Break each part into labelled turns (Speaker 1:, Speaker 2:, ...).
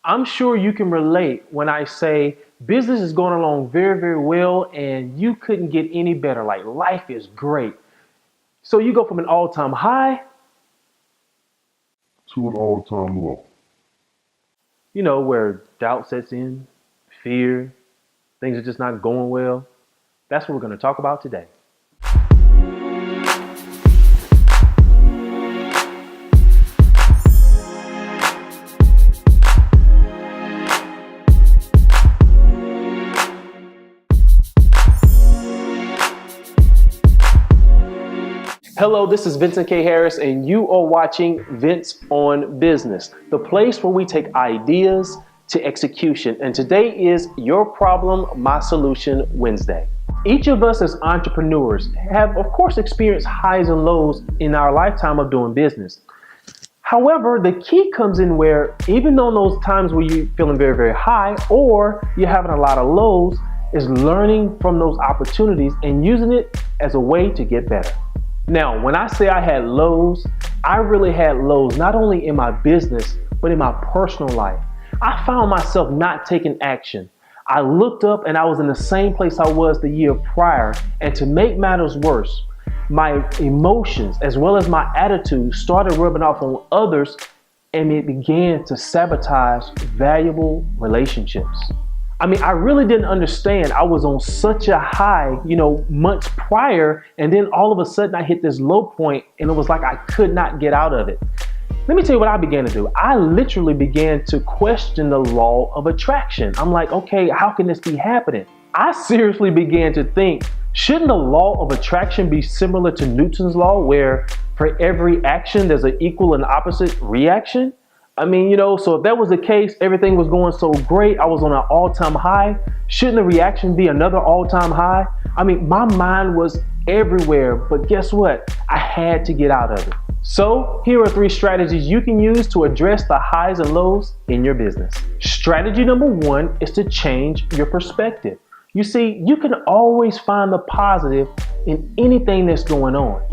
Speaker 1: I'm sure you can relate when I say business is going along very, very well and you couldn't get any better. Like life is great. So you go from an all-time high,
Speaker 2: to an all-time low.
Speaker 1: where doubt sets in, fear, things are just not going well. That's what we're going to talk about today. Hello, this is Vincent K. Harris, and you are watching Vince on Business, the place where we take ideas to execution. And today is Your Problem, My Solution Wednesday. Each of us as entrepreneurs have, of course, experienced highs and lows in our lifetime of doing business. However, the key comes in where even on those times where you're feeling very, very high or you're having a lot of lows, is learning from those opportunities and using it as a way to get better. Now, when I say I had lows, I really had lows not only in my business, but in my personal life. I found myself not taking action. I looked up and I was in the same place I was the year prior. And to make matters worse, my emotions as well as my attitude started rubbing off on others, and it began to sabotage valuable relationships. I really didn't understand. I was on such a high, months prior, and then all of a sudden I hit this low point and it was like I could not get out of it. Let me tell you what I began to do. I literally began to question the law of attraction. I'm like, okay, how can this be happening? I seriously began to think, shouldn't the law of attraction be similar to Newton's law, where for every action there's an equal and opposite reaction? So if that was the case, everything was going so great, I was on an all-time high. Shouldn't the reaction be another all-time high? My mind was everywhere, but guess what? I had to get out of it. So here are 3 strategies you can use to address the highs and lows in your business. Strategy number 1 is to change your perspective. You see, you can always find the positive in anything that's going on.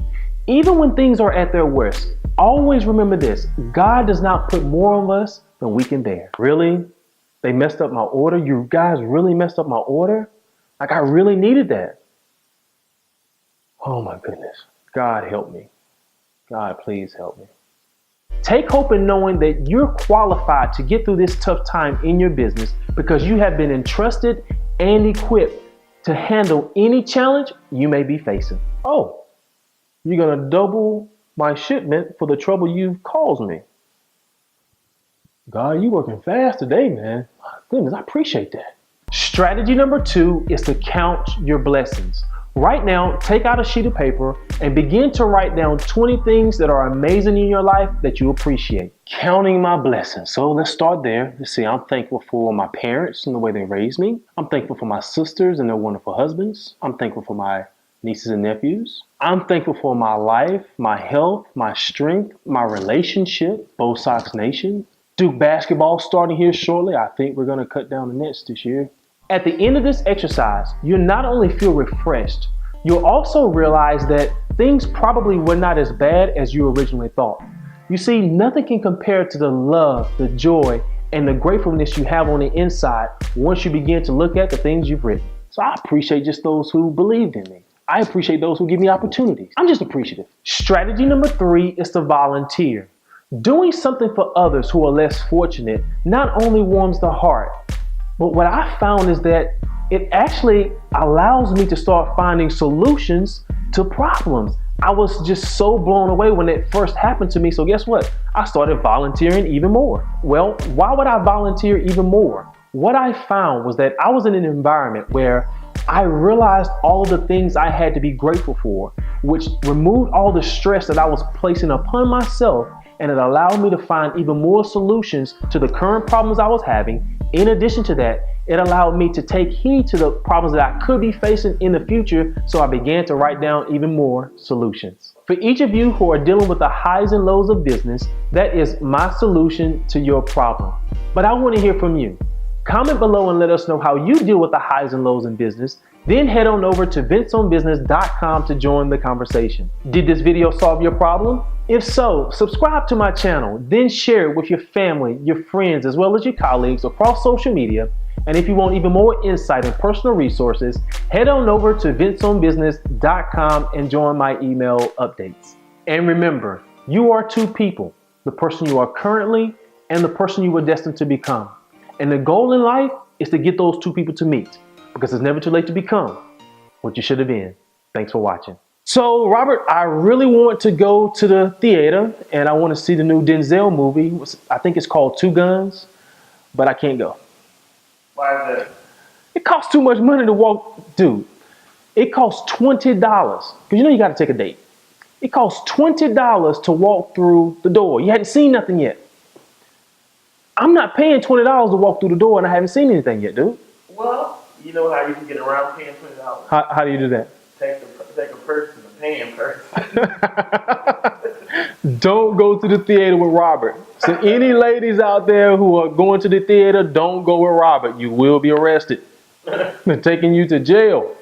Speaker 1: Even when things are at their worst, always remember this: God does not put more on us than we can bear. Really? They messed up my order? You guys really messed up my order? Like, I really needed that. Oh my goodness. God help me. God, please help me. Take hope in knowing that you're qualified to get through this tough time in your business because you have been entrusted and equipped to handle any challenge you may be facing. Oh, you're going to double my shipment for the trouble you've caused me. God, you working fast today, man. My goodness, I appreciate that. Strategy number 2 is to count your blessings. Right now, take out a sheet of paper and begin to write down 20 things that are amazing in your life that you appreciate. Counting my blessings. So let's start there. Let's see, I'm thankful for my parents and the way they raised me. I'm thankful for my sisters and their wonderful husbands. I'm thankful for my nieces and nephews. I'm thankful for my life, my health, my strength, my relationship, Bo Sox Nation. Duke basketball starting here shortly. I think we're going to cut down the nets this year. At the end of this exercise, you'll not only feel refreshed, you'll also realize that things probably were not as bad as you originally thought. You see, nothing can compare to the love, the joy, and the gratefulness you have on the inside once you begin to look at the things you've written. So I appreciate just those who believed in me. I appreciate those who give me opportunities. I'm just appreciative. Strategy number 3 is to volunteer. Doing something for others who are less fortunate not only warms the heart, but what I found is that it actually allows me to start finding solutions to problems. I was just so blown away when it first happened to me. So guess what? I started volunteering even more. Well, why would I volunteer even more? What I found was that I was in an environment where I realized all the things I had to be grateful for, which removed all the stress that I was placing upon myself, and it allowed me to find even more solutions to the current problems I was having. In addition to that, it allowed me to take heed to the problems that I could be facing in the future, so I began to write down even more solutions. For each of you who are dealing with the highs and lows of business, that is my solution to your problem. But I want to hear from you. Comment below and let us know how you deal with the highs and lows in business. Then head on over to vinceonbusiness.com to join the conversation. Did this video solve your problem? If so, subscribe to my channel, then share it with your family, your friends, as well as your colleagues across social media. And if you want even more insight and personal resources, head on over to vinceonbusiness.com and join my email updates. And remember, you are two people, the person you are currently and the person you were destined to become. And the goal in life is to get those two people to meet, because it's never too late to become what you should have been. Thanks for watching. So, Robert, I really want to go to the theater and I want to see the new Denzel movie. I think it's called Two Guns, but I can't go.
Speaker 2: Why is that?
Speaker 1: It costs too much money to walk, dude. It costs $20, because you know you got to take a date. It costs $20 to walk through the door. You hadn't seen nothing yet. I'm not paying $20 to walk through the door and I haven't seen anything yet, dude.
Speaker 2: Well, you know how you can get around paying $20.
Speaker 1: How do you do that?
Speaker 2: Take a person, a paying person.
Speaker 1: Don't go to the theater with Robert. So any ladies out there who are going to the theater, don't go with Robert. You will be arrested. They're taking you to jail.